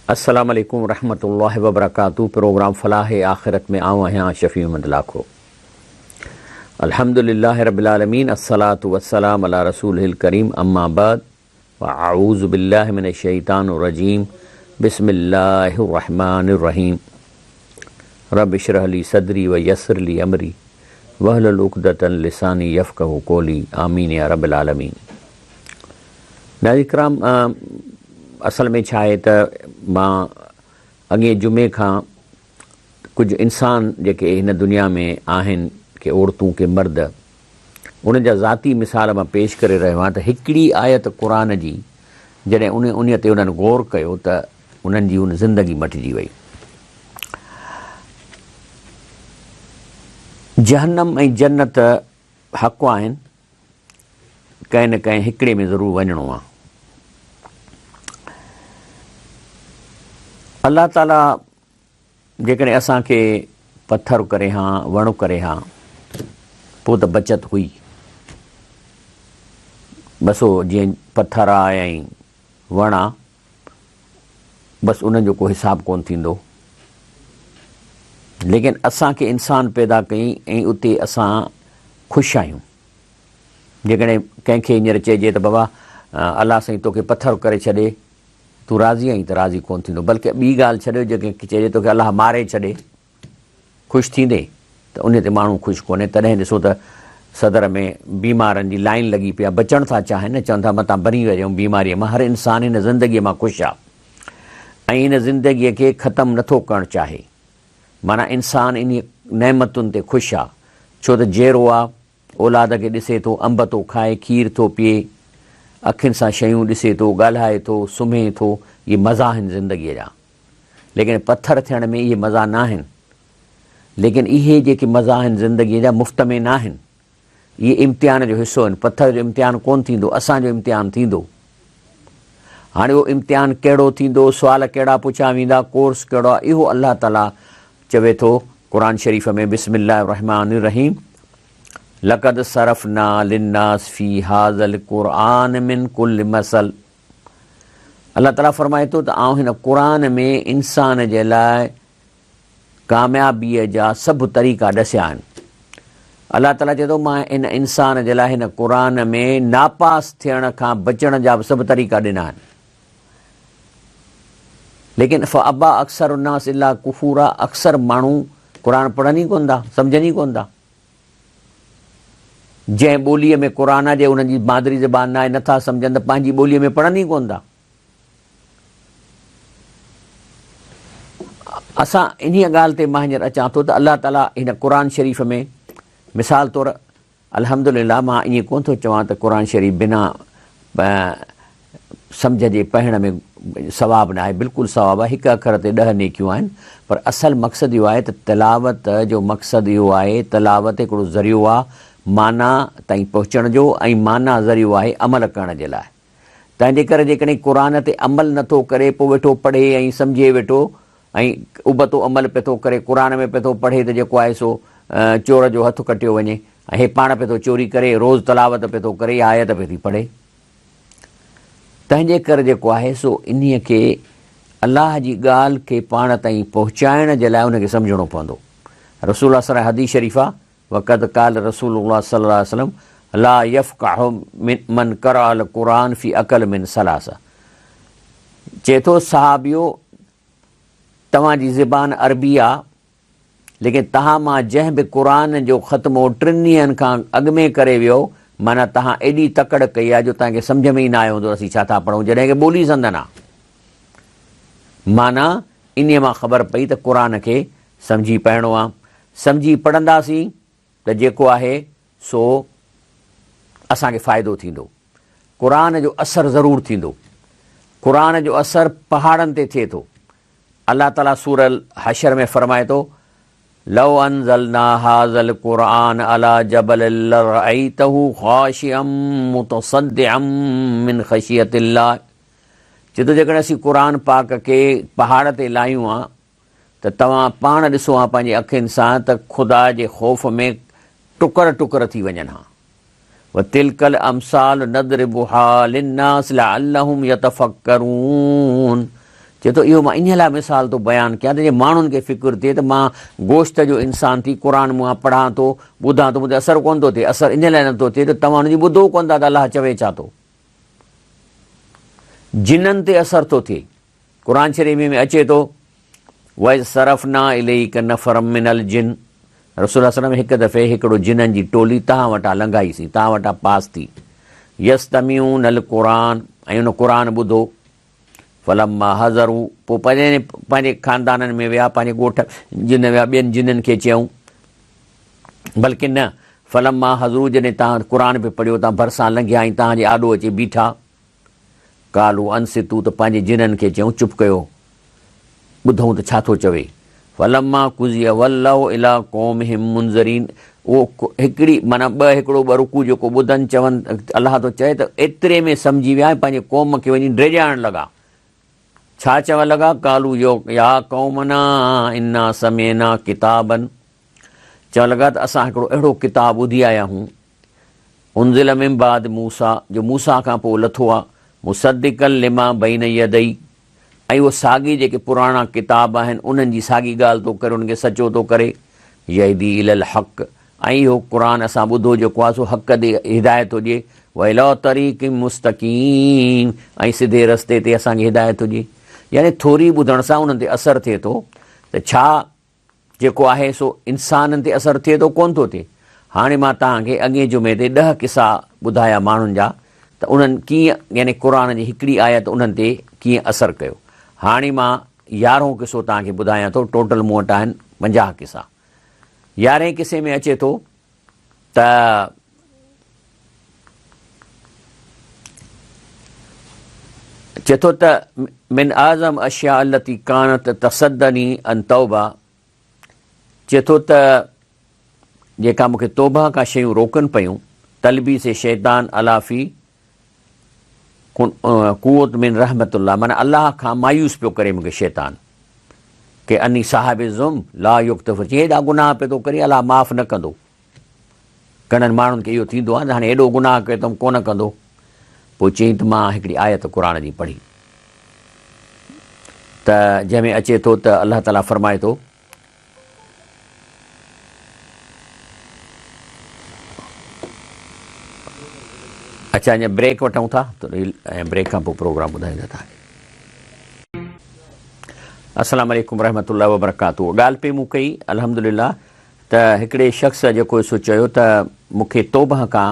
अस्सलाम वालेकुम रहमतुल्लाहि व बरकातहू। प्रोग्राम फलाह आखिरत में आऊँ हैं शफ़ी अहमद लाखो। अल्हम्दुलिल्लाह रब्बिल आलमीन, अस्सलातु वस्सलाम अला रसूलिल करीम, अम्मा बाद व अऊज़ु बिल्लाहि मिनश शैतानिर रजीम, बिस्मिल्लाहिर रहमानिर रहीम। रब्बि इश्रह ली सदरी व यस्सिर ली अमरी वहलुल उक़दतन लिसानी यफ़क़हू क़ौली, आमीन या रब्बिल आलमीन। नाज़रीन किराम, असल में छा आहे त मां अॻे जुमे खां कुझु इंसान जेके हिन दुनिया में आहिनि, के औरतूं के मर्द, उन जा ज़ाती मिसाल मां पेश करे रहियो आहियां त हिकिड़ी आयत क़ुरान जी जॾहिं उन ते उन्हनि गौर कयो त उन्हनि जी उन ज़िंदगी मटिजी वई। जहन्नम ऐं जन्नत हक़ आहिनि, कंहिं न कंहिं हिकिड़े में ज़रूरु वञिणो आहे। अल्लाह ताला जेकॾहिं असांखे पथर करे हा, वण करे हा, पोइ त बचत हुई। बसि जीअं पथर आहे ऐं वण आहे, बसि उन्हनि जो को हिसाबु कोन थींदो। लेकिन असांखे इंसान पैदा कई ऐं उते असां ख़ुशि आहियूं। जेकॾहिं कंहिंखे हींअर चइजे त बाबा अलाह साईं तोखे पथर करे छॾे, तूं राज़ी आहीं त राज़ी कोन थींदो। बल्कि ॿी ॻाल्हि छॾियो, जेके चइजे तोखे अलाह मारे छॾे, ख़ुशि थींदे? त उन ते माण्हू ख़ुशि कोन्हे। तॾहिं ॾिसो त सदर में बीमारनि जी लाइन लॻी पई आहे, बचण था चाहिनि, चवनि था मतां बनी वञूं बीमारीअ मां। हर इंसान हिन ज़िंदगीअ मां ख़ुशि आहे ऐं हिन ज़िंदगीअ खे ख़तमु नथो करणु चाहे। माना इंसान इन नेमतुनि ते ख़ुशि आहे, छो त जहिड़ो आहे औलाद खे ॾिसे थो, अंब थो खाए, खीर थो पीए, अखियुनि सां शयूं ॾिसे थो, ॻाल्हाए थो, सुम्हे थो। इहे मज़ा आहिनि ज़िंदगीअ जा। लेकिन पथर थियण में इहे मज़ा न आहिनि। लेकिन इहे जेके मज़ा आहिनि ज़िंदगीअ जा, मुफ़्त में न आहिनि। इहे इम्तिहान जो हिसो आहिनि। पथर जो इम्तिहान कोन थींदो, असांजो इम्तिहान थींदो। हाणे उहो इम्तिहान कहिड़ो थींदो, सुवाल कहिड़ा पुछिया वेंदा, कोर्स कहिड़ो आहे, इहो अलाह ताला चवे थो क़ुर शरीफ़ में, बिस्मिल्लाहिर रहमानिर रहीम, लक़द सरफ़ना लिन्नास फ़ी हाज़ल क़ुरआन मिन कुल्लि मसल। अल्लाह ताला फ़रमाए थो त आउं हिन क़ुर में इंसान जे लाइ कामयाबीअ जा सभु तरीक़ा ॾसिया आहिनि। अल्लाह ताला चए थो मां इन इंसान जे लाइ हिन क़ुर में नापास थियण खां बचण जा बि सभु तरीक़ा ॾिना आहिनि। लेकिन फ़अबा अक्सर उन्नास इल्ला कुफूरा, अक्सर माण्हू क़ुर पढ़नि ई कोन था, सम्झनि ई कोन था। जंहिं ॿोलीअ में क़ुर जे उन्हनि जी मादरी ज़बान न आहे, नथा सम्झनि, त पंहिंजी ॿोलीअ में पढ़नि ई कोन था। असां इन ॻाल्हि ते मां हींअर अचां थो त अल्लाह ताला हिन क़ुर शरीफ़ में मिसाल तौरु, अल्हम्दुलिल्लाह, मां ईअं कोन थो चवां त क़ुर शरीफ़ बिना सम्झ जे पढ़ण में सवाबु न आहे। बिल्कुलु सवाबु आहे। हिकु अखर ते 10 नेकियूं आहिनि। पर असल मक़सदु इहो आहे त तिलावत जो मक़सदु इहो आहे, तिलावत हिकिड़ो ज़रियो आहे माना ताईं पहुचण जो, ऐं माना ज़रियो आहे अमल करण जे लाइ। तंहिंजे करे जेकॾहिं क़ुर ते अमल नथो करे, पोइ वेठो पढ़े ऐं सम्झे वेठो ऐं उबतो अमल पियो थो करे, क़ुर में पियो थो पढ़े त जेको आहे सो चोर जो हथु कटियो वञे, ऐं हे पाण पियो थो चोरी करे, रोज़ु तलावत पियो थो करे, आयत पियो थी पढ़े। तंहिंजे करे जेको आहे सो इन्हीअ खे अलाह जी ॻाल्हि खे पाण ताईं पहुचाइण जे लाइ उनखे सम्झणो पवंदो। रसूल सल्लल्लाहु हदीस शरीफ़ आहे, वक़द काल रसूलुल्लाह सल्लल्लाहु अलैहि वसल्लम ला यफ़क़हु मन क़रअल क़ुरान फ़ी अक़ल मिन सलासा। चए थो सहाबियो, तव्हांजी ज़बान अरबी आहे, लेकिन तव्हां मां जंहिं बि क़ुर जो ख़त्मो 3 ॾींहंनि खां अॻु में करे वियो, माना तव्हां एॾी तकड़ कई आहे जो तव्हांखे सम्झ में ई न आयो हूंदो असीं छा था पढ़ूं, जॾहिं की ॿोली संदन आहे। माना इन मां ख़बर पई त क़ुर खे सम्झी पढ़णो आहे। सम्झी पढ़ंदासीं त जेको आहे सो असांखे फ़ाइदो थींदो। क़ुर जो असरु ज़रूरु थींदो। क़ुर जो असरु पहाड़नि ते थिए थो। अल्लाह ताला सूरह हशर में फ़रमाए थो, लौ अनज़लना हाज़ल क़ुरआन अला जबलिन लरअयतहु ख़ाशिअम मुतसद्दिअम मिन ख़शियतिल्लाह। चए थो जेकॾहिं असीं क़ुर पाक खे पहाड़ ते लायूं आहे त तव्हां पाण ॾिसो आहे पंहिंजी अखियुनि सां त ख़ुदा जे ख़ौफ़ में टुकर टुकर थी वञनि हा। व तिलकल अमसाल नदरिबुहा लिन्नास लअल्लहुम यतफक्करून। चए थो इहो मां इन लाइ मिसाल थो बयानु कयां त जे माण्हुनि खे फ़िक्रु थिए त मां गोश्त जो इंसानु थी क़ुर मां पढ़ां थो ॿुधां थो मुंहिंजो असरु कोन थो थिए। असरु इन लाइ नथो थिए त तव्हां हुनजी ॿुधो कोन था त अलाह चवे छा थो। जिननि ते असरु थो थिए। क़ुर शरीफ़ में अचे थो वइ सरफ़ना इलैका नफ़रम मिनल जिन, रसूल सल्लल्लाहु अलैहि वसल्लम हिकु दफ़े हिकिड़ो जिननि जी टोली तव्हां वटां लंघाईसीं, तव्हां वटां पास थी। यस्तमिऊनल क़ुर, ऐं उन क़ुर ॿुधो। फलम्मा हज़रू, पोइ पंहिंजे ख़ानदाननि में विया, पंहिंजे ॻोठ जिन विया, ॿियनि जिननि खे चयऊं, बल्कि न फलम्मा हज़रू, जॾहिं तव्हां क़ुर बि पढ़ियो, तव्हां भरिसां लंघिया ऐं तव्हांजे आॾो अची बीठा, कालू अनसितू, त पंहिंजे जिननि खे चयऊं चुप कयो, ॿुधूं त छा थो चवे। फलम्मा कुज़िया वल्लहु इला क़ौमिहिम मुंज़रीन, उहो हिकिड़ी माना हिकिड़ो ॿ रुकू जेको ॿुधनि चवनि, अलाह थो चए त एतिरे में सम्झी विया ऐं पंहिंजे क़ौम खे वञी ड्रेॼाइण लॻा। छा चवणु लॻा? कालू यो या क़ौमना इन्ना समेना किताबन, चवणु लॻा त असां हिकिड़ो अहिड़ो किताबु ॿुधी आया आहियूं, उनज़िल मिन बाद मूसा, जो मूसा खां पोइ लथो आहे, मुसद्दिक़ल लिमा बैन यदई, ऐं उहो साॻी जेके पुराणा किताब आहिनि उन्हनि जी साॻी ॻाल्हि थो करे, उनखे सचो थो करे। यहदी इलल हक़, ऐं इहो क़ुर असां ॿुधो जेको आहे सो हक़ ते हिदायत थो ॾिए। वइला तरीक़ मुस्तक़ीम, ऐं सिधे रस्ते ते असांखे हिदायत थो ॾिए। यानी थोरी ॿुधण सां उन्हनि ते असरु थिए थो, त छा जेको आहे सो इंसाननि ते असरु थिए थो कोन थो थिए। हाणे मां तव्हांखे अॻे जुमे ते 10 किसा ॿुधाया माण्हुनि जा, त उन्हनि कीअं यानी क़ुर जी हिकिड़ी आयत उन्हनि ते कीअं असरु कयो। हाणे मां 11हों किसो तव्हांखे ॿुधायां थो, टोटल मूं वटि आहिनि 50 किसा। 11हें किसे में अचे थो त चए थो त मिन आज़म अशिया अल्लती कानत तसद्दनी अन तौबा, चए थो त जेका मूंखे तौबा खां शयूं रोकनि पियूं, तलबी से शैतान अलाफ़ी कुवत मिन रहमतुल्लाह, माना अलाह खां मायूस पियो करे मूंखे शैतान के अनी साहिब ज़ुम ला युक्तफ़र, हेॾा गुनाह पियो थो करे अलाह माफ़ न कंदो। घणनि माण्हुनि खे इहो थींदो आहे त हाणे हेॾो गुनाह कयो त कोन कंदो। पोइ चयईं त मां हिकिड़ी आयत क़ुर जी पढ़ी, त जंहिंमें अचे थो त अलाह ताला फरमाए थो, अच्छा अञा ब्रेक वठूं था, ऐं ब्रेक खां पोइ प्रोग्राम ॿुधाईंदा तव्हांखे। अस्सलाम वालेकुम रहमतुल्लाहि व बरकातहू। ॻाल्हि पे मूं कई अल्हम्दुलिल्लाह, त हिकिड़े शख़्स जेको सो चयो त मूंखे तौबह खां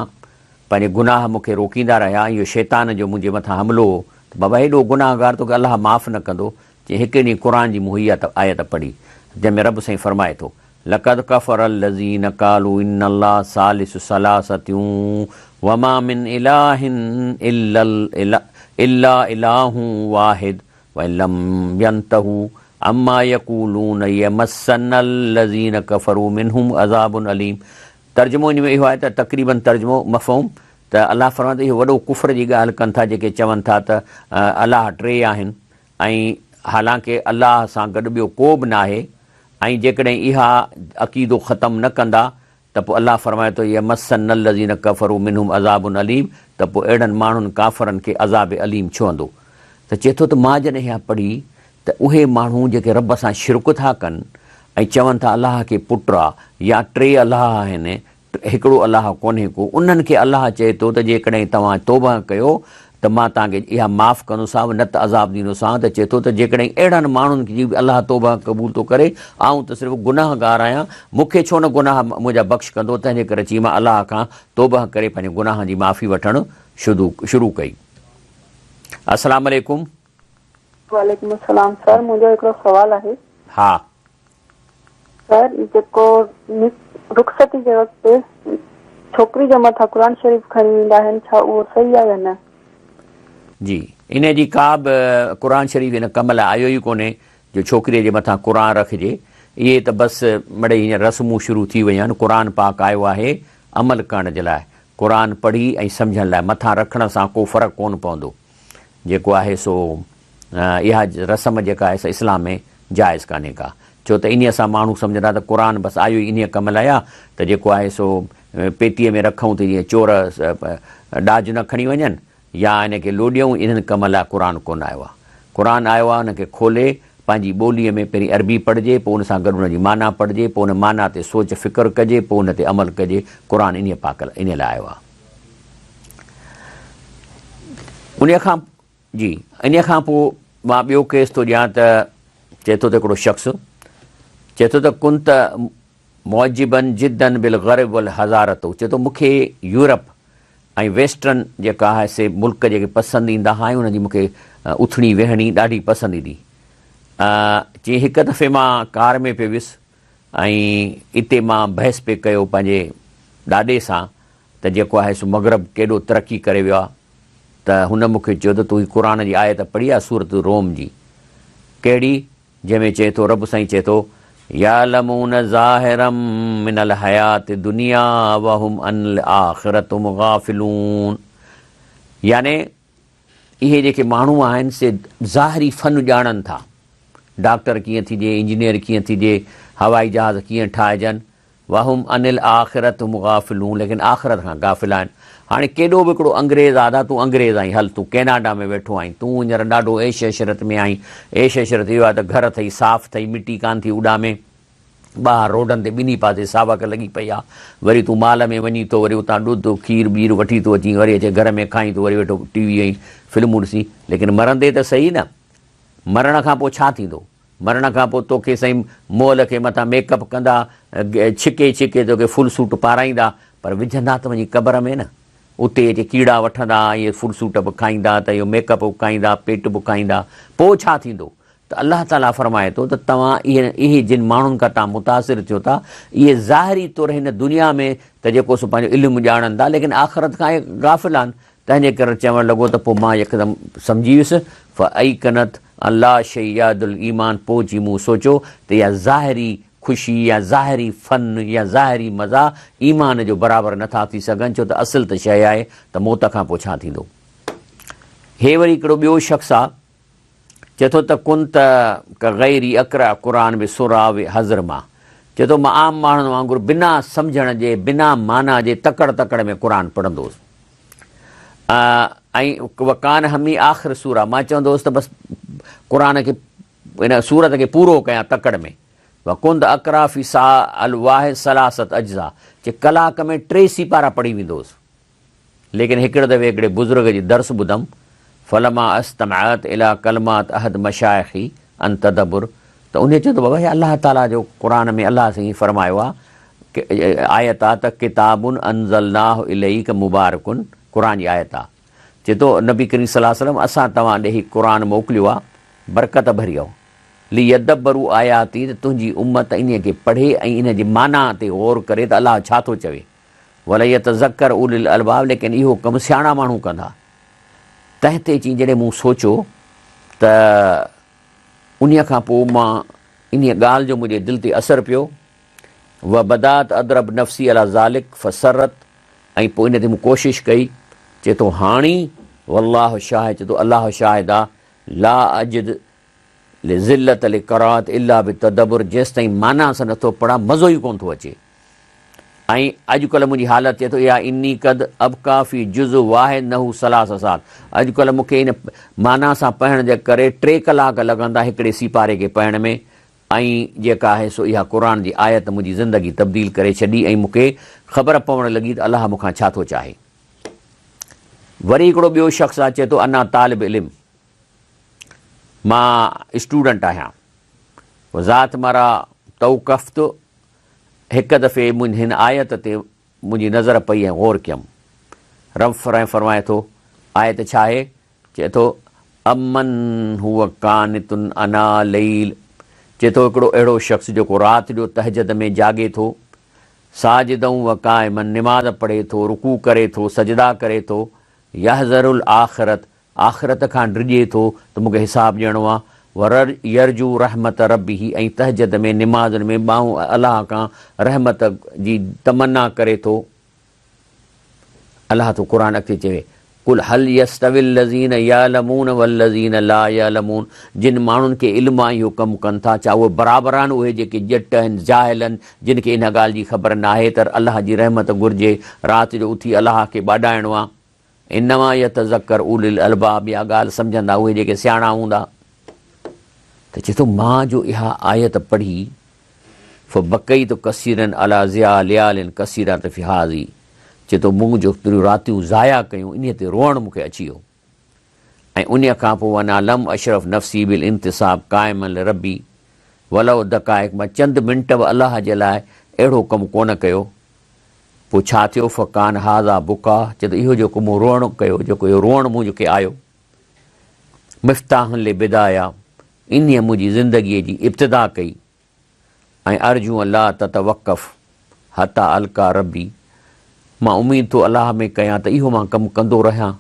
पंहिंजे गुनाह मूंखे रोकींदा रहिया, इहो शैतान जो मुंहिंजे मथां हमिलो हो, त बाबा हेॾो गुनाहगार तोखे अलाह माफ़ न कंदो। चई हिकु ॾींहुं क़ुर जी मुहैया आयत पढ़ी, जंहिंमें रब साईं फरमाए थो, लक़द कफ़रल लज़ीन क़ालू इन्नल्लाह सालिसु सलासतियूं वमा मिन इलाहिन इल्ला इलाहु वाहिद वलम यंतहू अम्मा यक़ूलून यमस्सनल लज़ीन कफ़रू मिनहुम अज़ाबुन अलीम। तर्जुमो इन में इहो आहे त तक़रीबन तर्जुमो मफ़हूम त अलाह फरमाए थो इहो वॾो कुफ़र जी ॻाल्हि कनि था जेके चवनि था त अलाह टे आहिनि, ऐं हालांकि अलाह सां गॾु ॿियो को बि न आहे, ऐं जेकॾहिं इहा अक़ीदो ख़तमु न कंदा त पोइ अलाह फरमाए थो यमस्सनल लज़ीन कफ़रू मिनहुम अज़ाबुन अलीम, त पोइ अहिड़नि माण्हुनि काफ़रनि खे अज़ाब अलीम छो अंदो। त चए थो त मां जॾहिं इहा पढ़ी त उहे माण्हू जेके रब सां शिरक था कनि ऐं चवनि था अलाह खे पुटु आहे या टे अलाह आहिनि, हिकिड़ो अलाह कोन्हे को, उन्हनि खे अलाह चए थो त जेकॾहिं तव्हां तौबा कयो त मां तव्हांखे इहा माफ़ु कंदोसांव, न त अज़ाब ॾींदोसांव। त चए थो त जेकॾहिं अहिड़नि माण्हुनि जी बि अलाह तौबा क़बूल थो करे, आऊं त सिर्फ़ु गुनाहगार आहियां, मूंखे छो न गुनाह मुंहिंजा बख़्श कंदो, तंहिंजे करे चई मां अलाह खां तौबा करे पंहिंजे गुनाह जी माफ़ी वठणु शुरू कई। अस्सलाम वालेकुम। वालेकुम अस्सलाम। सर मुंहिंजो हिकिड़ो सुवाल आहे। हा सर, जेको रुख़सती जे वक़्तु छोकिरी जे मथां क़ुर शरीफ़ खणी ईंदा आहिनि, छा उहो सही आहे या न? जी, इन जी का बि क़ुर शरीफ़ हिन कम लाइ आयो ई कोन्हे जो छोकिरीअ जे मथां क़ुर रखिजे। इहे त बसि मिड़ई हींअर रस्मूं शुरू थी वयूं आहिनि। क़ुर पाक आयो आहे अमल करण जे लाइ, क़ुर पढ़ी ऐं सम्झण लाइ, मथां रखण सां को फ़र्क़ु कोन पवंदो। जेको आहे सो इहा रस्म जेका आहे इस्लाम में जाइज़ कान्हे का, छो त इन सां माण्हू सम्झंदा त क़ुर बसि आयो ई इन कम लाइ आहे, त जेको आहे सो पेतीअ में रखूं त जीअं चोर ॾाज न खणी वञनि या इन खे लोॾियूं, इन्हनि कम लाइ क़ुर कोन आयो आहे। क़ुरान आयो आहे उनखे खोले पंहिंजी ॿोलीअ में पहिरीं अरबी पढ़िजे, पोइ उन सां गॾु उन जी माना पढ़िजे, पोइ उन माना ते सोच फ़िक्रु कजे, पोइ उन ते अमल कजे। क़ुरान इन पाक इन लाइ आयो आहे। उन खां पोइ मां ॿियो केस थो ॾियां त चए थो त हिकिड़ो शख़्स चए थो त कुंत मौजिबन जिदन बिल ग़रब वल हज़ारतो, चए थो मूंखे यूरोप ऐं वेस्टर्न जेका आहे से मुल्क जेके पसंदि ईंदा आहिनि उनजी मूंखे उथणी वेहणी ॾाढी पसंदि ईंदी। जीअं हिकु दफ़े मां कार में पियो वियुसि ऐं इते मां बहस पियो कयो पंहिंजे ॾाॾे सां त जेको आहे सो मग़रब केॾो तरक़ी करे वियो आहे, त हुन मूंखे चयो त तूं ही क़ुरान जी आयत पढ़ी आहे सूरत रोम जी, कहिड़ी, जंहिंमें चए थो रब साईं चए थो यालमून ज़ाहिरम मिनल हयात दुनिया वहुम अनिल आख़िरतुम गाफ़िलून, याने इहे जेके माण्हू आहिनि से ज़ाहिरी फ़न ॼाणनि था, डॉक्टर कीअं थीजे, इंजीनियर कीअं थीजे, हवाई जहाज़ कीअं ठाहिजनि, वहुम अनिल आख़िरतुम गाफ़िलून, लेकिन आख़िरत खां गाफ़िल आहिनि। हाणे केॾो बि हिकिड़ो अंग्रेज़ आदा, तूं अंग्रेज़ आहीं, हल तूं कैनेडा में वेठो आहीं, तूं हींअर ॾाढो ऐश इशरत में आहीं, ऐश इशरत इहो आहे त घर अथई साफ़ु अथई, मिटी कान थी उॾामे, ॿाहिरि रोडनि ते ॿिन्ही पासे सावक लॻी पई आहे, वरी तूं माल में वञी थो, वरी उतां ॾुध खीर ॿीर वठी थो अची, वरी अचे घर में खाई थो, वरी वेठो टीवी ऐं फिल्मूं ॾिसी, लेकिन मरंदे त सही न, मरण खां पोइ छा थींदो? मरण खां पोइ तोखे साईं मोल खे मथां मेकअप कंदा, छिके छिके तोखे फुल सूट पाराईंदा, पर विझंदा त वञी क़बर में न, उते अचे कीड़ा वठंदा, इहे फुल सूट बि खाईंदा, त इहो मेकअप बि खाईंदा, पेट बि खाईंदा, पोइ छा थींदो? त अलाह ताला फरमाए थो त तव्हां इहे जिन माण्हुनि खां तव्हां मुतासिर थियो था, इहे ज़ाहिरी तौरु हिन दुनिया में त जेको सो पंहिंजो इल्मु ॼाणनि था, लेकिन आख़िरत खां गाफ़िल आहिनि। तंहिंजे करे चवणु लॻो त पोइ मां यकदमि सम्झी वियुसि फ़अइकनत अल्लाह शैयादुल ईमान, पोइ जी मूं सोचियो त इहा ज़ाहिरी ख़ुशी या ज़ाहिरी फ़न या ज़ाहिरी मज़ा ईमान जो बराबरि नथा थी सघनि, छो त असुल त शइ आहे त मौत खां पोइ छा थींदो। हे वरी हिकिड़ो ॿियो शख़्स आहे, चए थो त कुन त गैरी अकरा क़ुरान में सुरा वे हज़र मां, चए थो मां आम माण्हुनि वांगुरु बिना सम्झण जे बिना माना जे तकड़ में क़ुरान पढ़ंदो हुउसि, ऐं वकान हमी आख़िर सूरा, मां चवंदो हुउसि त बसि क़ुरान खे इन सूरत खे पूरो कयां तकड़ में। वकुंद अकराफ़ी सा अल वाहिद सलासत अज्ज़ा, जे कलाक में 3 सिपारा पढ़ी वेंदो हुउसि, लेकिन हिकिड़े दफ़े हिकिड़े बुज़ुर्ग जी दर्स ॿुधमि, फलमा अस्तमअत इला कलमात अहद मशाइख़ी अन तदब्बुर, त उन चयो त बाबा हे अलाह ताला जो क़ुरान में अलाह साईं फरमायो आहे आयत आहे त किताबुन अनज़लनाहु इलैक मुबारकुन, क़ुरान जी आयत आहे, चए थो नबी करीम सल्लल्लाहु अलैहि वसल्लम असां तव्हां ॾे हीउ क़ुरान मोकिलियो आहे, बरकत भरियो लियदब्बरू आयाती, त तुंहिंजी उम्मत इन खे पढ़े ऐं इन जी माना ते गौर करे त अलाह छा थो चवे, वलयतज़क्कर उलिल अलबाब, लेकिन इहो कमु सियाणा माण्हू कंदा। तंहिं ते अची जॾहिं मूं सोचियो त उन खां पोइ मां इन ॻाल्हि जो मुंहिंजे दिलि ते असरु पियो, व बदात अदरब नफ़्सी अला ज़ालिक फसरत, ऐं पोइ इन ते मूं कोशिशि कई, चए थो हाणी वल्लाह शाहिद, चए थो अलाह शाहिद आहे, ला अजिद ज़िल्लत लिक़रात इल्ला बितदब्बुर, जेसि ताईं माना सां नथो पढ़ा मज़ो ई कोन थो अचे। ऐं अॼुकल्ह मुंहिंजी हालत चए थो इहा इनी कद अब काफ़ी जुज़ वाहिद नहू सलास साल, अॼुकल्ह मूंखे इन माना सां पढ़ण जे करे 3 कलाक लॻंदा हिकिड़े सिपारे खे पढ़ण में, ऐं जेका आहे सो इहा क़ुरान जी आयत मुंहिंजी ज़िंदगी तब्दील करे छॾी, ऐं मूंखे ख़बर पवणु लॻी त अलाह मूंखां छा थो चाहे। वरी हिकिड़ो ॿियो शख़्स आहे, चए थो अना तालिब इल्म, मां स्टूडेंट आहियां, ज़ात मारा तौक़फ़्त, हिकु दफ़े हिन आयत ते मुंहिंजी नज़र पई ऐं गौर कयमि, रब फरमाए थो, आयत छा आहे, चए थो अमन हुअ कानितुन अना लैल, चए थो हिकिड़ो अहिड़ो शख़्स जेको राति जो तहजद में जागे थो, साजिदऊं व क़ाइमन, निमाज़ पढ़े थो, रुकू करे थो, सजदा करे थो, यहज़रुल आख़िरत, आख़िरत खां डिॼे थो त मूंखे हिसाबु ॾियणो आहे, वर यरजू रहमत रब्बी, ऐं तहजद में निमाज़ुनि में ॿाहूं अलाह खां रहमत जी तमन्ना करे थो। अलाह तो क़ुरान अॻिते चवे, कुल हल यस्तविल लज़ीन यालमून वल्लज़ीन ला यालमून, जिन माण्हुनि खे इल्मु आहे इहो कमु कनि था, छा उहे बराबरि आहिनि उहे जेके ॼट आहिनि, जाहिल आहिनि, जिन खे इन ॻाल्हि जी ख़बर न आहे त अलाह जी रहमत घुरिजे, राति जो उथी अलाह खे ॿाॾाइणो आहे। इन्नमा यतज़क्कर उलिल अलबाब, इहा ॻाल्हि सम्झंदा उहे जेके सियाणा हूंदा। त चए थो मां जो इहा आयत पढ़ी फ़बकई तो कसीरन अला ज़िया लियालिन कसीरा त फ़िहाज़ी, चए थो मूं जो रातियूं ज़ाया कयूं इन ते रोअणु मूंखे अची वियो। ऐं उन खां पोइ वञा लम अशरफ नफ़्सी बिल इंतिसाब क़ाइमल रबी वलो दक़ाइक़, मां चंद मिंट बि अलाह जे लाइ अहिड़ो कमु कोन कयो। पोइ छा थियो फ़कान हाज़ा बुका, चए त इहो जेको मूं रोअणु कयो, जेको इहो रोअणु मूं जेके आयो मिफ़्ताहन ले बिदाया, इन मुंहिंजी ज़िंदगीअ जी इब्तिदा कई। ऐं अर्जू अलाह ततवक़फ़ हता अलका रबी, मां उमीद थो अलाह में कयां त इहो मां कमु कंदो रहियां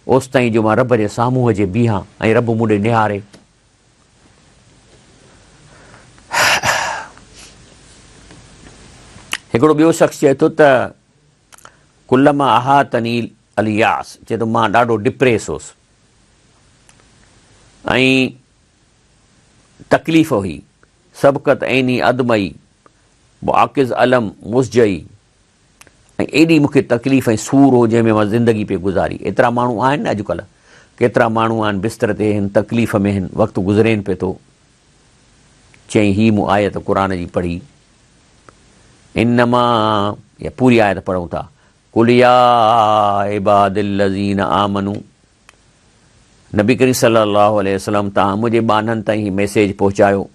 ओसि ताईं जो मां रब जे साम्हूं जे बीहां ऐं रब मूं ॾे निहारे। हिकिड़ो ॿियो शख़्स चए थो त कुल्लमा अहातनी अलियास, चए थो मां ॾाढो डिप्रेस हुउसि ऐं तकलीफ़ हुई, सबक़त ऐनी अदमई मुआकिज़ अलम मुसजई, ऐं एॾी मूंखे तकलीफ़ ऐं सूर हो जंहिंमें मां ज़िंदगी पे गुज़ारी। एतिरा माण्हू आहिनि न अॼुकल्ह, केतिरा माण्हू आहिनि बिस्तर ते आहिनि, तकलीफ़ में आहिनि, वक़्तु गुज़रेनि पिए थो। चई ही मूं आयत क़ुर जी पढ़ी, इनमा, या पूरी आयत पढ़ूं था, कुल या इबादिल्लज़ीन आमनू, नबी करीम सल्लल्लाहु अलैहि वसल्लम तव्हां मुंहिंजे ॿाननि ताईं हीउ मैसेज पहुचायो,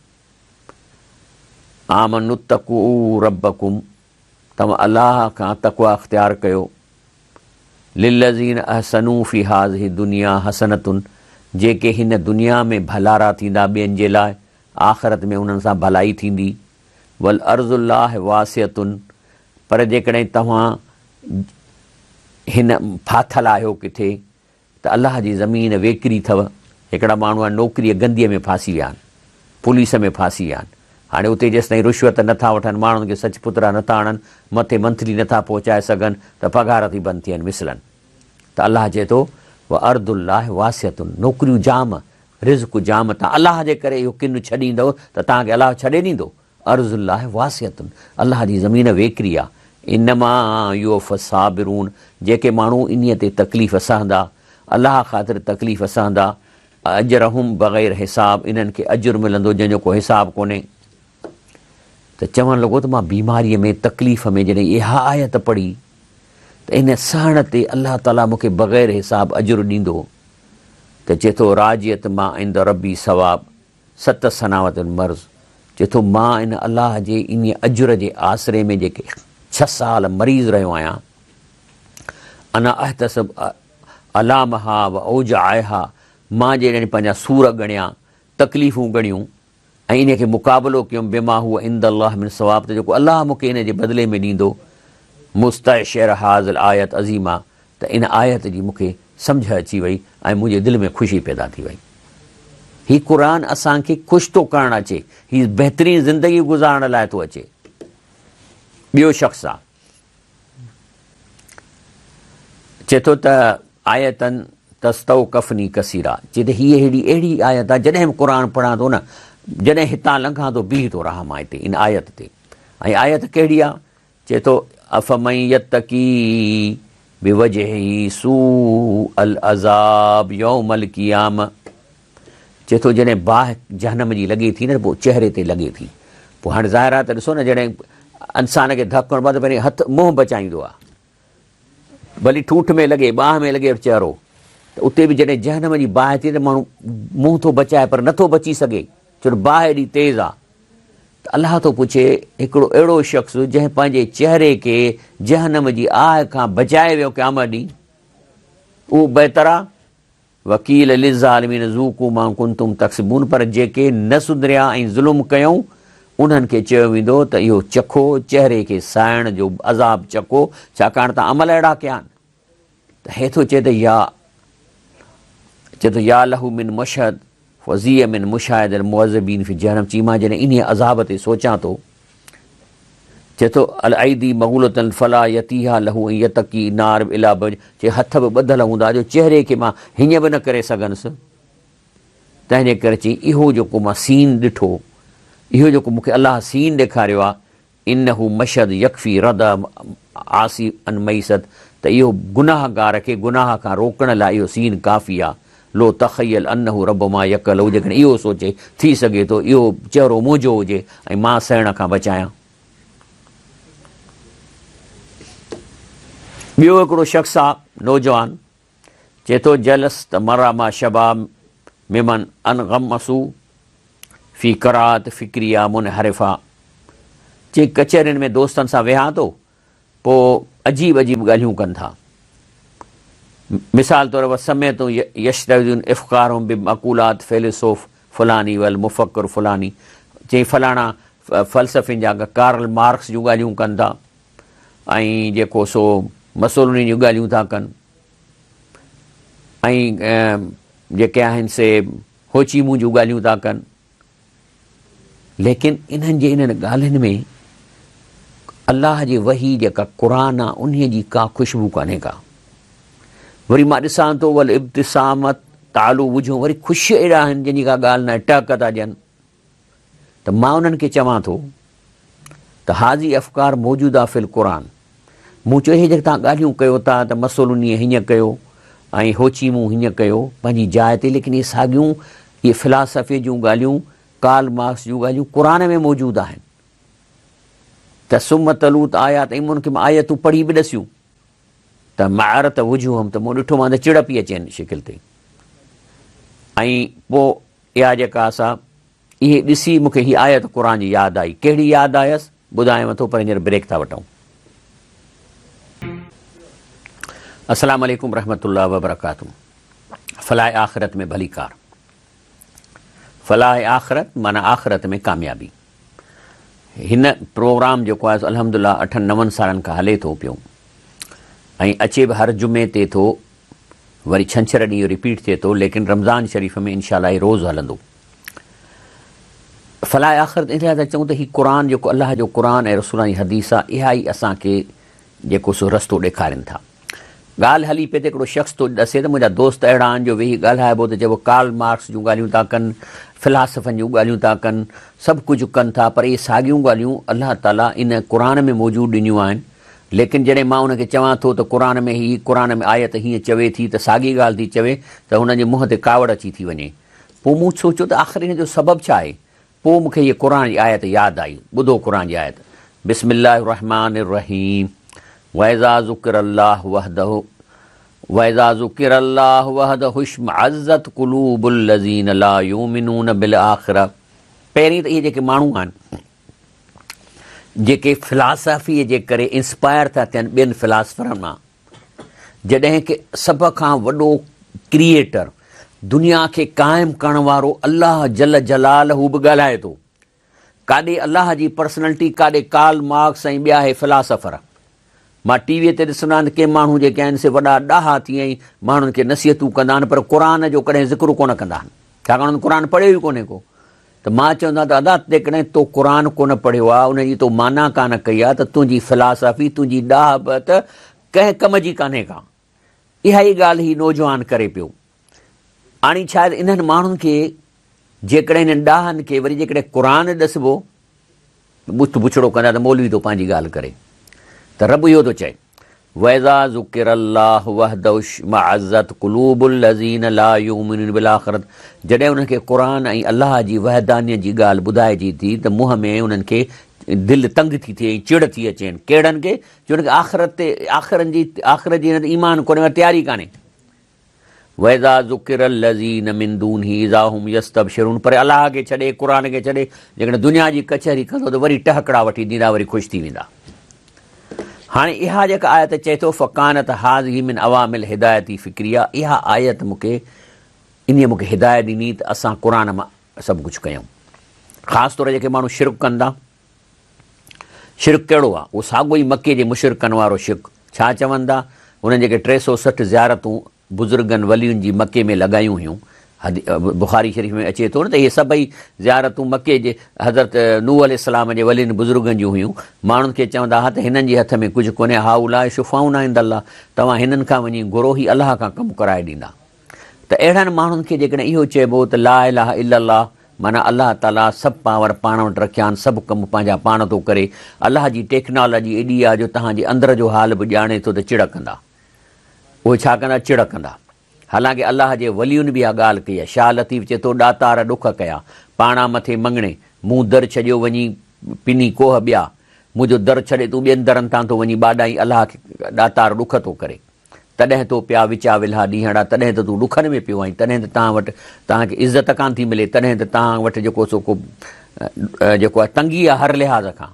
आमनुत्तकू रब्बकुम, तव्हां अलाह खां तक़वा अख़्तियार कयो, लिल्लज़ीन अहसनू फ़ी हाज़िही दुनिया हसनतुन, जेके हिन दुनिया में भलारा थींदा ॿियनि जे लाइ, आख़िरत में उन्हनि सां भलाई थींदी। वल अर्ज़ुल्लाह वासियतुन, पर जेकॾहिं तव्हां हिन फाथल आहियो किथे त अलाह जी ज़मीन वेकिरी अथव। हिकिड़ा माण्हू आहिनि नौकिरीअ गंदीअ में फासी विया आहिनि, पुलिस में फासी विया आहिनि, हाणे उते जेसिताईं रिश्वत नथा वठनि, माण्हुनि खे सच पुतरा नथा आणनि, मथे मंथली नथा पहुचाए सघनि त पघार थी बंदि थियनि मिसलनि। त अलाह चए थो व अर्दुल्लाह वासियतुन, नौकिरियूं जाम, रिज़्क़ जाम, तव्हां अलाह जे करे इहो किन छॾींदव त तव्हांखे अलाह छॾे ॾींदो। अर्ज़ुल्लाह वासियतुन, अलाह जी ज़मीन वेकिरी आहे। इनमा युवफ़ साबिरून, जेके माण्हू इन्हीअ ते तकलीफ़ सहंदा, अलाह ख़ातिर तकलीफ़ सहंदा, अजरहुम बग़ैर हिसाब, इन्हनि खे अजुर मिलंदो जंहिंजो को हिसाब कोन्हे। त चवणु लॻो त मां बीमारीअ में तकलीफ़ में जॾहिं इहा आयत पढ़ी त इन सहण ते अलाह ताला मूंखे बग़ैर हिसाब अजुर ॾींदो। त चए थो राजियत मां इंद रबी सवाब 7 सनावत मर्ज़, चए थो मां इन अलाह जे इन अजुर जे आसिरे में जेके 6 साल मरीज़ रहियो आहियां, अना अहतसब अलामहा व औज आयहा, मां जॾहिं पंहिंजा सूर ॻणिया, तकलीफ़ूं ॻणियूं ऐं इन खे मुक़ाबिलो कयुमि बेमा हूअ इंद अलाह मिन सवाब, त जेको अलाह मूंखे इन जे बदिले में ॾींदो। मुस्तशर हाज़िल आयत अज़ीमा, त इन आयत जी मूंखे सम्झ अची वई ऐं मुंहिंजे दिलि में ख़ुशी पैदा थी वई। हीउ क़ुर असांखे ख़ुशि थो करणु अचे, हीउ बहितरीन ज़िंदगी गुज़ारण लाइ थो अचे। ॿियो शख़्स आहे, चए थो त आयतन तस्तौ कफ़नी कसीरा, चए त हीअ अहिड़ी आयत आहे, जॾहिं बि क़ुर पढ़ां थो न, जॾहिं हितां लंघां थो बीह थो रहां मां हिते इन आयत ते। ऐं आयत कहिड़ी आहे? चए थो अफ़मन यत्तकी बिवजही सू अल अज़ाब यौमल क़ियाम, चए थो जॾहिं बाहि जहनम जी लॻे थी न, पोइ चहिरे ते लॻे थी। पोइ हाणे ज़ाहिर आहे त ॾिसो न, जॾहिं इंसान खे धकु हणिबो आहे त पहिरीं हथु मुंहुं बचाईंदो आहे, भली ठूठ में लॻे, बाहि में लॻे चहिरो, त उते बि जॾहिं जहनम जी बाहि थिए त माण्हू मुंहुं थो बचाए पर नथो बची सघे, छो त बाहि एॾी तेज़ आहे। त अलाह थो पुछे हिकिड़ो अहिड़ो शख़्स जंहिं पंहिंजे चहिरे खे जहनम जी आह खां बचाए वियो क़यामत ॾींहुं, उहो बहितर आहे। वकील लिज़ालिमीन ज़ूक़ू मा कुंतुम तक्सिबून, पर जेके न सुधरिया ऐं ज़ुल्म कयऊं उन्हनि खे चयो वेंदो त इहो चखो, चहिरे खे साइण जो अज़ाब चखो, छाकाणि त अमल अहिड़ा कया आहिनि। त हेठो चए त या लहू मिन मुशहद वज़ीअ मिन मुशाहिद मुअज़्ज़बीन फ़ी जहन्नम, चई मां जॾहिं इन अज़ाब ते सोचां थो, चए थो अल ऐदी मग़ूलतन फला यतीहा लहू ऐं यतकी नार इला बज, चए हथ बि ॿधल हूंदा जो चहिरे खे मां हीअं बि न करे सघंदुसि। तंहिंजे करे चई इहो जेको मां सीन ॾिठो, इहो जेको मूंखे अलाह सीन ॾेखारियो आहे, इन्नहू मशहद यकफ़ी रद आसी अन मईसत, त इहो गुनाहगार खे गुनाह खां रोकण लाइ इहो सीन काफ़ी आहे। लो तख़यल अनहु रब मां यकल, हू जेकॾहिं इहो सोचे थी सघे थो इहो चहिरो मुंहिंजो हुजे ऐं मां सहण खां बचायां। ॿियो हिकिड़ो शख़्स आहे नौजवान, चए थो जलस त मरा मां शबाब मिमन अन गमसू फी करात फ़िक्रिया मुनहरिफ़ा, जे कचहरियुनि में दोस्तनि सां वेहा थो, पोइ अजीब अजीब ॻाल्हियूं कनि था। मिसाल तौर पर समय तो यशतदुन इफ़्कारहुम बिमक़ूलात फ़िलसुफ़ फ़लानी वल मुफ़क्किर फ़लानी, चई फलाणा फ़लसफ़िन जा कार्ल मार्क्स जूं ॻाल्हियूं कनि था ऐं जेको सो मसोलनी जूं ॻाल्हियूं था कनि, ऐं जेके आहिनि से होचीमू जूं ॻाल्हियूं था कनि। लेकिन इन्हनि ॻाल्हियुनि में अलाह जी वही जेका क़ुरान आहे उन जी का ख़ुशबू कान्हे का। वरी मां ॾिसां थो वल इब्तिसामत तालू विझूं, वरी ख़ुशि अहिड़ा आहिनि जंहिंजी का ॻाल्हि न आहे, टहक था ॾियनि। त मां उन्हनि खे चवां थो त हाज़ी अफ़कार मौजूदा फ़िल क़ुरान। मूं चयो इहे जेके तव्हां ॻाल्हियूं कयो था त मसोलुनी हीअं कयो ऐं होचीमूं हीअं कयो पंहिंजी जाइ ते, लेकिन इहे साॻियूं इहे फ़िलासफ़े जूं ॻाल्हियूं कार्ल मार्क्स जूं ॻाल्हियूं क़ुरान में मौजूदु आहिनि। त सुम तलूत आयात, ऐं उनखे मां आयतूं पढ़ी बि ॾसियूं त महारत हुजूं हम, त मूं ॾिठो मां त चिड़ पई अचे शिकिल ते। ऐं पोइ इहा जेका असां इहे ॾिसी मूंखे हीअ आयत क़ुरान जी यादि आई। कहिड़ी यादि आयसि ॿुधायांव थो, पर हींअर ब्रेक था वठूं। अस्सलाम वालेकुम रहमतुल्लाह वबरकातुहू। फलाह आख़िरत में भली कार, फलाह आख़िरत माना आख़िरत में कामयाबी। हिन प्रोग्राम जेको आहे अल्हम्दुलिल्लाह 8-9 सालनि खां हले थो पियो ऐं अचे बि हर जुमे ते थो, वरी छंछरु ॾींहुं रिपीट थिए थो, लेकिन रमज़ान शरीफ़ में इनशाअल्लाह रोज़ु हलंदो। फलाह आख़िरत इन लाइ था चऊं त हीउ क़ुरान जेको अलाह जो क़ुरान ऐं रसूल जी हदीस आहे, इहा ई असांखे जेको सो रस्तो ॾेखारीनि था। ॻाल्हि हली पए त हिकिड़ो शख़्स थो ॾसे त मुंहिंजा दोस्त अहिड़ा आहिनि जो वेही ॻाल्हाइबो त चइबो कार्ल मार्क्स जूं ॻाल्हियूं था कनि, फ़िलासफ़नि जूं ॻाल्हियूं था कनि, सभु कुझु कनि था, पर इहे साॻियूं ॻाल्हियूं अलाह ताला इन क़ुरान में मौजूदु ॾिनियूं आहिनि। लेकिन जॾहिं मां उनखे चवां थो त क़ुरान में क़ुरान में आयत हीअं चवे थी, त साॻी ॻाल्हि थी चवे, त हुनजे मुंहं ते कावड़ अची थी वञे। पोइ मूं सोचियो त आख़िर हिन जो सबबु छा आहे। पोइ मूंखे हीअ क़ुरान जी आयत यादि आई। ॿुधो क़ुरान जी आयत, बिस्मिल्लाहिर रहमानिर रहीम, वइज़ा ज़ुकिरल्लाहु वहदहु वइज़ा ज़ुकिरल्लाहु वहदहु इश्मअज़्ज़त क़ुलूबुल लज़ीन ला युमिनून बिल आख़िरह। पहिरीं त इहे जेके माण्हू आहिनि जेके फ़िलासफ़ीअ जे करे इंस्पायर था थियनि ॿियनि फ़िलासफ़रनि मां, जॾहिं की सभ खां वॾो क्रिएटर, दुनिया खे क़ाइमु करण वारो अल्लाह जल जलालहू बि ॻाल्हाए थो। काॾे अल्लाह जी पर्सनैलिटी, काॾे कार्ल मार्क्स ऐं ॿिया इहे फ़िलासफ़र। मां टीवीअ ते ॾिसंदो आहियां त के माण्हू जेके आहिनि से वॾा ॾाहा तीअं ई माण्हुनि खे नसीहतूं कंदा आहिनि, पर क़ुरान जो कॾहिं ज़िक्र कोन कंदा आहिनि, छाकाणि हुननि क़ुरान पढ़ियो ई कोन्हे को। त मां चवंदो आहियां त अदा जेकॾहिं तो क़ुरान कोन पढ़ियो आहे, उनजी तो माना कान कई आहे, त तुंहिंजी फ़िलासफ़ी, तुंहिंजी ॾाह बि त कंहिं कम जी कान्हे का। इहा ई ॻाल्हि ही नौजवान करे पियो। हाणे शायदि इन्हनि माण्हुनि खे जेकॾहिं इन्हनि ॾाहनि खे वरी जेकॾहिं क़ुरान ॾिसिबो, बुछ बुछड़ो कंदा त मौलवी थो पंहिंजी ॻाल्हि करे। त रब इहो थो चए, वइज़ा ज़ुकिरल्लाहु वहदहु इश्मअज़्ज़त क़ुलूबुल लज़ीन ला युमिनून बिल आख़िरत। जॾहिं उन्हनि खे क़ुरान ऐं अलाह जी वहदानियत जी ॻाल्हि ॿुधाइजी थी त मुंहं में उन्हनि खे दिलि तंग थी थिए, चिड़ थी अचेनि। कहिड़नि खे? जो उनखे आख़िरत जी ईमान कोन्हे, तयारी कान्हे। वइज़ा ज़ुकिरल लज़ीन मिन दूनिही इज़ा हुम यस्तबशिरून। पर अलाह खे छॾे, क़ुरान खे छॾे, जेकॾहिं दुनिया जी कचहरी कंदो त वरी टहकड़ा वठी ॾींदा, वरी ख़ुशि थी वेंदा। हाणे इहा जेका आयत चए थो फ़कानत हाज़िही मिन अवामिल हिदायती फ़िक्रिया, इहा आयत मूंखे हिदायत ॾिनी त असां क़ुरान मां सभु कुझु कयूं। ख़ासि तौर जेके माण्हू शिरक कनि था, शिरक कहिड़ो आहे? उहो साॻियो ई मके जे मुशरिकनि वारो शिरक। छा चवनि था? उन्हनि जेके 360 ज़ियारतूं बुज़ुर्गनि वलियुनि जी मके में लॻायूं हुयूं, बुख़ारी शरीफ़ में अचे थो न त इहे सभई ज़ियारतूं मके जे हज़रत नूह अलैहिस्सलाम जे वलियुनि बुज़ुर्गनि जूं हुयूं। माण्हुनि खे चवंदा हुआ त हिननि जे हथ में कुझु कोन्हे, हाउलाए शुफ़ाउना इंदल्लाह, तव्हां हिननि खां वञी घुरो, ई अलाह खां कमु कराए ॾींदा। त अहिड़नि माण्हुनि खे जेकॾहिं इहो चइबो त ला इलाहा इल्लल्लाह, माना अलाह ताला सभु पावर पाण वटि रखिया आहिनि, सभु कमु पंहिंजा पाण थो करे, अलाह जी टेक्नोलॉजी एॾी आहे जो तव्हांजे अंदर जो हाल बि ॼाणे थो, त चिड़ कंदा। उहे छा कंदा? चिड़ कंदा। हालांकि अलाह जे वलियुनि बि इहा ॻाल्हि कई आहे। शाह लतीफ़ चए थो ॾातार ॾुख कया पाणा मथे मंगणे, मूं दर छॾियो वञी पिनी कोह ॿिया, मुंहिंजो दर छॾे तूं ॿियनि दरनि तां थो वञी ॿाॾाई, अलाह खे ॾातार ॾुख थो करे। तॾहिं तो पिया विचा विल्हा ॾींहड़ा, तॾहिं त तूं ॾुखनि में पियो आहीं, तॾहिं त तव्हां वटि तव्हांखे इज़त कान थी मिले, तॾहिं त तव्हां वटि जेको सो को जेको आहे तंगी आहे हर लिहाज़ खां।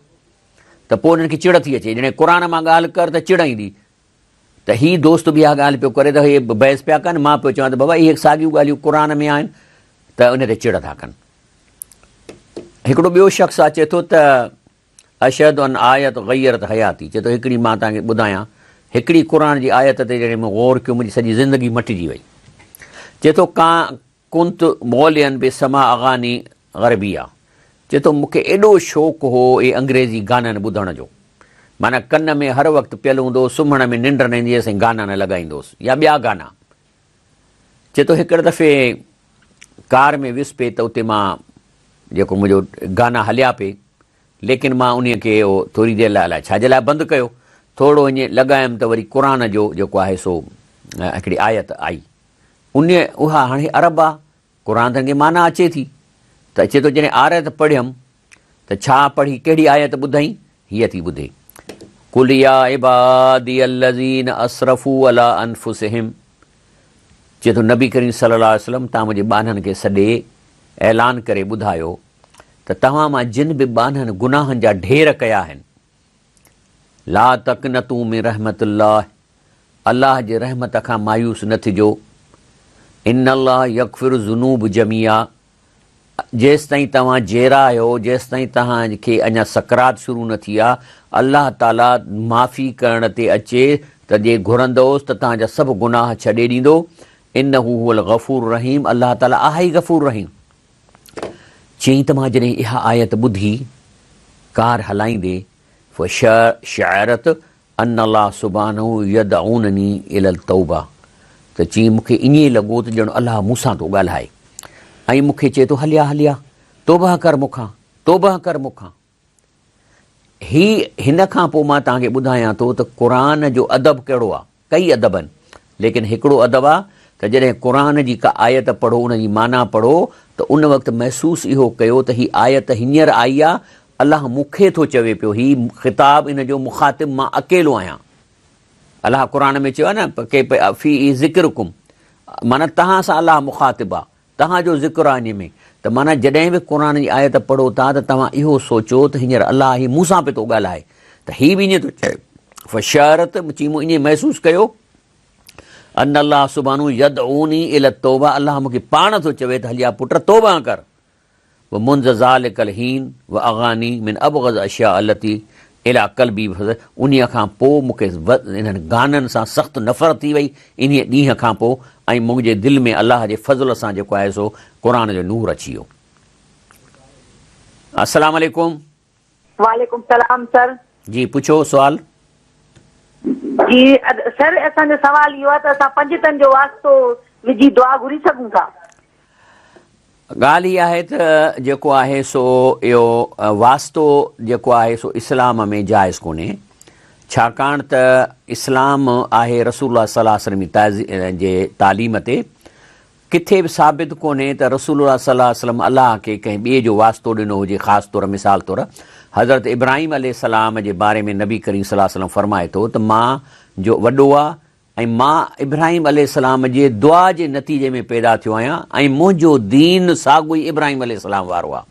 त पोइ उन्हनि खे चिड़ थी अचे, जॾहिं क़ुर मां ॻाल्हि कर त चिड़ ईंदी। त हीअ दोस्त बि इहा ॻाल्हि पियो करे त इहे बहस पिया कनि। मां पियो चवां त बाबा इहे साॻियूं ॻाल्हियूं क़ुर में आहिनि, त उन ते चिड़ था कनि। हिकिड़ो ॿियो शख़्स आहे, चए थो त अशहदु अन आयत ग़यरत हयाती, चए थो हिकिड़ी मां तव्हांखे ॿुधायां, हिकिड़ी क़ुर जी आयत ते जॾहिं मूं ग़ौर कयो मुंहिंजी सॼी ज़िंदगी मटिजी वई। चए थो कुंत मौलियन बे समा अग़ानी ग़रबिया, चए थो मूंखे एॾो शौक़ु हो इहे अंग्रेज़ी गाननि ॿुधण जो, माना कन में हर वक़्तु पियल हूंदो, सुम्हण में निंड न ईंदी हुअसि ऐं गाना न लॻाईंदोसि या ॿिया गाना। चए थो हिकिड़े दफ़े कार में वियुसि पे त उते मां जेको मुंहिंजो गाना हलिया पे, लेकिन मां उन खे थोरी देरि लाइ अलाए छाजे लाइ बंदि कयो, थोरो ईअं लॻायमि त वरी क़ुर जो जेको आहे सो हिकिड़ी आयत आई, उहा हाणे अरब आहे, क़ुर खे माना अचे थी। त अचे थो जॾहिं आयत पढ़ियमि त छा पढ़ी, कहिड़ी आयत ॿुधाई, हीअ थी ॿुधे, कुल या इबादी अल्लज़ीन असरफू अला अनफुसिहिम। चए थो नबी करीम सल्लल्लाहु अलैहि वसल्लम तव्हां मुंहिंजे ॿाननि खे सॾे ऐलान करे ॿुधायो त तव्हां मां जिन बि ॿाननि गुनाहनि जा ढेर कया आहिनि, ला तक़नतू मिन रहमतिल्लाह, अलाह जे रहमत खां मायूस न थिजो, इन्नल्लाह यग़फिरु ज़ुनूब जमिया, जेसि ताईं तव्हां जहिड़ा आहियो, जेसि ताईं तव्हांखे अञा सकरात शुरू न थी आहे, अलाह ताला माफ़ी करण ते अचे त जे घुरंदोसि त तव्हांजा सभु गुनाह छॾे ॾींदो, इन्नहू हुवल गफ़ूर रहीम, अलाह ताला आहे ई गफ़ूर रहीम। चई त मां जॾहिं इहा आयत ॿुधी कार हलाईंदे, शायरत अन अल्लाह सुब्हानहू यदऊननी इलल तौबा, त चई मूंखे ईअं लॻो त ॼण अलाह मूंसां थो ॻाल्हाए ऐं मूंखे चए थो हलिया हलिया तौबा कर मूंखां, तौबा कर मूंखां। हिन खां पोइ मां तव्हांखे ॿुधायां थो त क़ुर जो अदब कहिड़ो आहे, कई अदब आहिनि, लेकिन हिकिड़ो अदब आहे त जॾहिं क़ुर जी का आयत पढ़ो, उन जी माना पढ़ो, त उन वक़्तु महसूसु इहो कयो त हीअ आयत हींअर आई आहे, अलाह मूंखे थो चवे पियो, हीउ ख़िताब इन जो मुखातिब मां अकेलो आहियां। अलाह क़ुर में चयो आहे न के फी ज़िक्रुकुम, माना तव्हां सां अलाह मुखातिब आहे, तव्हांजो ज़िक्र आहे इन में। त माना जॾहिं बि क़ुर जी आयत पढ़ो था त तव्हां इहो सोचो त हींअर अलाह ही मूंसां पियो थो ॻाल्हाए, त हीअ बि ईअं थो चए फशारत चई मूं ईअं महसूसु कयो अन अल्लाह सुब्हानहू यदऊनी इल तौबा, अलाह मूंखे पाण थो चवे त हलिया पुट तौबा कर, व मुंज़ ज़ालिकल हीन व अग़ानी मिन अबग़ज़ अशिया अलती इला क़ल्बी, उन खां पोइ मूंखे इन्हनि गाननि सां सख़्तु नफ़रत थी वई इन ॾींहं खां पोइ, ऐं मुंहिंजे दिलि में अलाह जे फज़ल सां जेको आहे सो क़ुर जो नूर अची वियो। अस्सलाम वालेकुम। वालेकुम सलाम सर। जी पुछो सुवाल। जी सर, असांजो सवाल इहो आहे त असां पंजतनि जो वास्तो विझी दुआ घुरी सघूं था? ॻाल्हि इहा आहे त जेको आहे सो इहो वास्तो जेको आहे सो इस्लाम में जाइज़ कोन्हे, छाकाणि त इस्लाम आहे रसूलुल्लाह सल्लल्लाहु अलैहि वसल्लम जे तालीम ते किथे बि साबित कोन्हे त रसूलुल्लाह सल्लल्लाहु अलैहि वसल्लम अलाह खे कंहिं ॿिए जो वास्तो ॾिनो हुजे। ख़ासि तौरु मिसाल तौरु हज़रत इब्राहिम अलैहिस्सलाम जे बारे में नबी करीम सल्लल्लाहु अलैहि वसल्लम फरमाए थो त मां जो वॾो आहे ऐं मां इब्राहिम अलैहिस्सलाम जे दुआ जे नतीजे में पैदा थियो आहियां ऐं मुंहिंजो दीन साॻियो ई इब्राहिम अलैहिस्सलाम वारो आहे।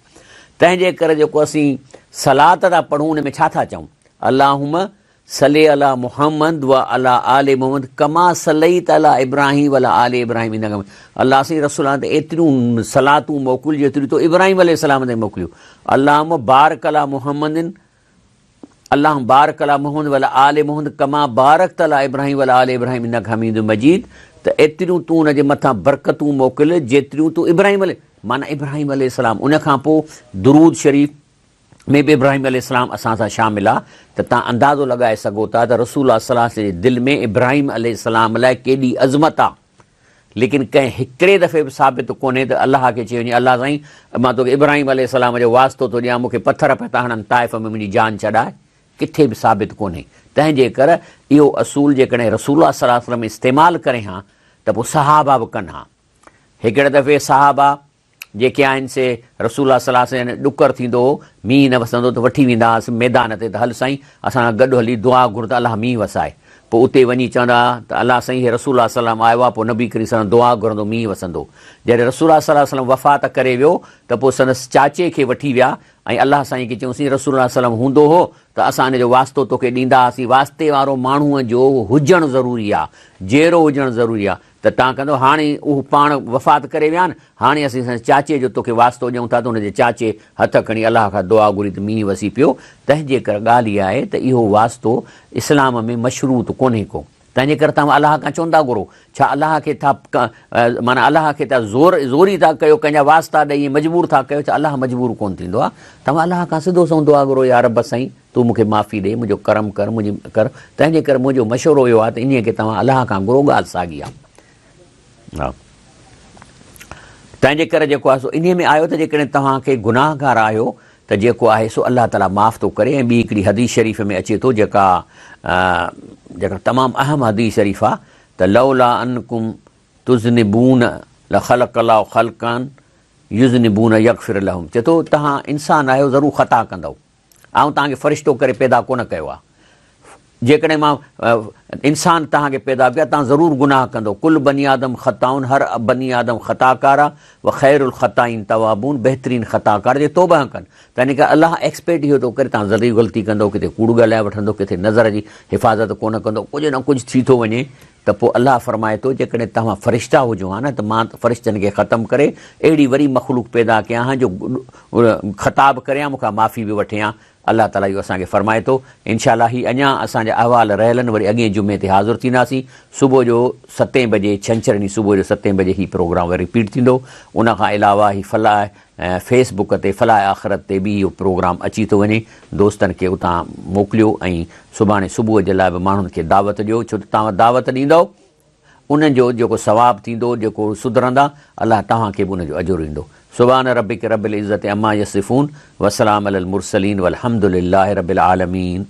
तंहिंजे करे जेको असीं सलात था पढ़ूं उन में छा था चऊं, अल्लाहुम्मा सल्ली अला मुहम्मद व अला आले मुहम्मद कमा सल्लैत अला इब्राहिम वला आले इब्राहिम, इन अल्लाह साईं रसूल ते एतिरियूं सलातूं मोकिलियूं जेतिरियूं तो इब्राहिम अलैहिस्सलाम ते मोकिलियूं। अल्लाहुम्मा बारिक अला मुहम्मदिन, अल्लाह बारिक अला मोहम्मद वला आले मोहम्मद कमा बारक अला इब्राहिम वला आले इब्राहिम इन्नका हमीदुम मजीद, त एतिरियूं तूं उन जे मथां बरकतूं मोकिल जेतिरियूं तूं इब्राहिम माना इब्राहिम अलैहिस्सलाम। उन खां पोइ दुरूद शरीफ़ में बि इब्राहिम अलैहिस्सलाम असां सां शामिल आहे, त तव्हां अंदाज़ो लॻाए सघो था त रसूलुल्लाह सल्लल्लाहु अलैहि वसल्लम जे दिलि में इब्राहिम अलैहिस्सलाम लाइ केॾी अज़मत आहे। लेकिन कंहिं हिकिड़े दफ़े बि साबित कोन्हे त अलाह खे चई वञे अलाह साईं मां तोखे इब्राहिम अलैहिस्सलाम जो वास्तो थो ॾियां, मूंखे पथर पिया था हणनि ताइफ़ में मुंहिंजी जान छॾाए, किथे बि साबित कोन्हे। तंहिंजे करे इहो असूल जेकॾहिं रसूलुल्लाह सल्लल्लाहु अलैहि वसल्लम इस्तेमालु करे हा त त पोइ सहाबा बि कनि हा। हिकिड़े दफ़े सहाबा जेके आहिनि से रसूल सलाह से ॾुकर थींदो हो, मींहुं न वसंदो त वठी वेंदा हुआसीं मैदान ते, त हल साईं असां गॾु हली दुआ घुर त अलाह मींहुं वसाए। पोइ उते वञी चवंदा त अलाह साईं हे रसूल सलाम आयो आहे, पोइ नबी करी सलाम दुआ घुरंदो मींहुं वसंदो। जॾहिं रसूल सलाम वफ़ात करे वियो त पोइ संदसि चाचे खे वठी विया ऐं अलाह साईं खे चयूंसीं रसूल सलाम हूंदो हो त असां हिनजो वास्तो तोखे ॾींदा हुआसीं। वास्ते वारो माण्हूअ जो हुजणु ज़रूरी आहे, जहिड़ो हुजणु ज़रूरी आहे। त तव्हां कंदो हाणे उहो पाण वफ़ात करे विया आहिनि, हाणे असीं चाचे जो तोखे वास्तो ॾियूं था, त हुनजे चाचे हथ खणी अलाह खां दुआ घुरी त मींहुं वसी पियो। तंहिंजे करे ॻाल्हि इहा आहे त इहो वास्तो इस्लाम में मशरूत कोन्हे को। तंहिंजे करे तव्हां अलाह खां चवंदा घुरो, छा अलाह खे था माना अलाह खे था ज़ोरी था कयो, कंहिंजा वास्ता ॾेई मजबूर था कयो, छा अलाह मजबूर कोन्ह थींदो आहे। तव्हां अलाह खां सिधो सो दुआ घुरो, या रब साईं तूं मूंखे माफ़ी ॾे, मुंहिंजो करम कर, मुंहिंजी कर। तंहिंजे करे मुंहिंजो मशवरो इहो आहे त इन खे तव्हां अलाह खां घुरो, ॻाल्हि साॻी आहे। हा, तंहिंजे करे जेको आहे सो इन में आयो त जेकॾहिं तव्हांखे गुनाहगार आहियो त जेको आहे सो अलाह ताला माफ़ थो करे। ऐं ॿी हिकिड़ी हदीस शरीफ़ में अचे थो जेका तमामु अहम हदीस शरीफ़ आहे त लौला अनकुम तुज़निबून लख़लक़ल्लाहु ख़ल्क़न युज़निबून यग़फिर लहुम। चए थो तव्हां इंसान आहियो, ज़रूरु ख़ता कंदव, ऐं तव्हांखे फ़रिश्तो करे पैदा कोन कयो आहे। जेकॾहिं मां इंसान तव्हांखे पैदा कया, तव्हां ज़रूरु गुनाह कंदो। कुल बनी आदम ख़ताउन, हर बनी आदम ख़ताकार आहे। व ख़ैरुल ख़ताइन तवाबून, बहितरीनु ख़ताकार जे तौबा कनि। त इन करे अलाह एक्सपेक्ट इहो थो करे, तव्हां ज़रूरु ग़लती कंदो, किथे कूड़ ॻाल्हाए वठंदो, किथे नज़र जी हिफ़ाज़त कोन कंदो, कुझु न कुझु थी थो वञे। त पोइ अलाह फरमाए थो जेकॾहिं तव्हां फ़रिश्ता हुजो हा न, त मां फ़रिश्तनि खे ख़तमु करे अहिड़ी वरी मख़लूक पैदा कयां हा जो ख़ताब करियां, मूंखां माफ़ी बि वठे हा। अलाह ताला इहो असांखे फरमाए थो। इनशा अलाह ही अञा असांजा अहवाल रहियल आहिनि, वरी अॻे जुमे ते हाज़िर थींदासीं। सुबुह जो 7 बजे, छंछरु ॾींहुं सुबुह जो 7 बजे ही प्रोग्राम वरी रिपीट थींदो। उनखां अलावा ही फलाह फेसबुक ते फलाह आख़िरत ते बि इहो प्रोग्राम अची थो वञे। दोस्तनि खे उतां मोकिलियो ऐं सुभाणे सुबुह जे लाइ बि माण्हुनि खे दावत ॾियो, छो त तव्हां दावत ॾींदव उन्हनि जो जेको सवाबु थींदो, जेको सुधरंदा, अलाह तव्हांखे बि उनजो अजुरु ईंदो। सुभान रब्बिक रब्बिल इज़्ज़ति अम्मा यसिफ़ून, वसलाम अलल मुरसलीन, वल्हम्दुलिल्लाहि रब्बिल आलमीन।